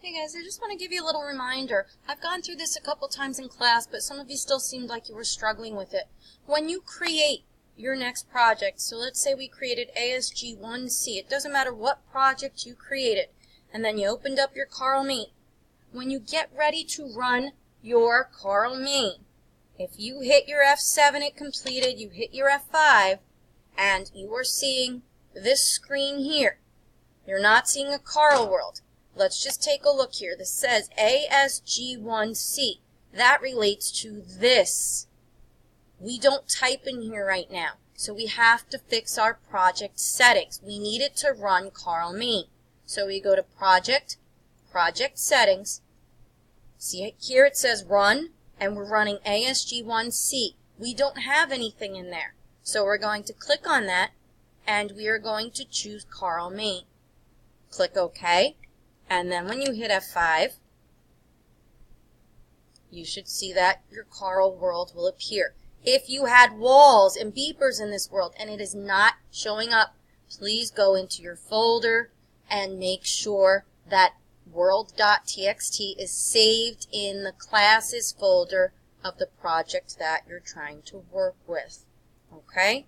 Hey guys, I just want to give you a little reminder. I've gone through this a couple times in class, but some of you still seemed like you were struggling with it. When you create your next project, so let's say we created ASG1C, it doesn't matter what project you created, and then you opened up your Carl Main. When you get ready to run your Carl Main, if you hit your F7 it completed, you hit your F5, and you are seeing this screen here. You're not seeing a Carl world. Let's just take a look here. This says ASG1C. That relates to this. We don't type in here right now, so we have to fix our project settings. We need it to run Carl Main. So we go to Project, Project Settings. See here it says Run, and we're running ASG1C. We don't have anything in there. So we're going to click on that, and we are going to choose Carl Main. Click OK. And then when you hit F5, you should see that your Carl world will appear. If you had walls and beepers in this world and it is not showing up, please go into your folder and make sure that world.txt is saved in the classes folder of the project that you're trying to work with. Okay?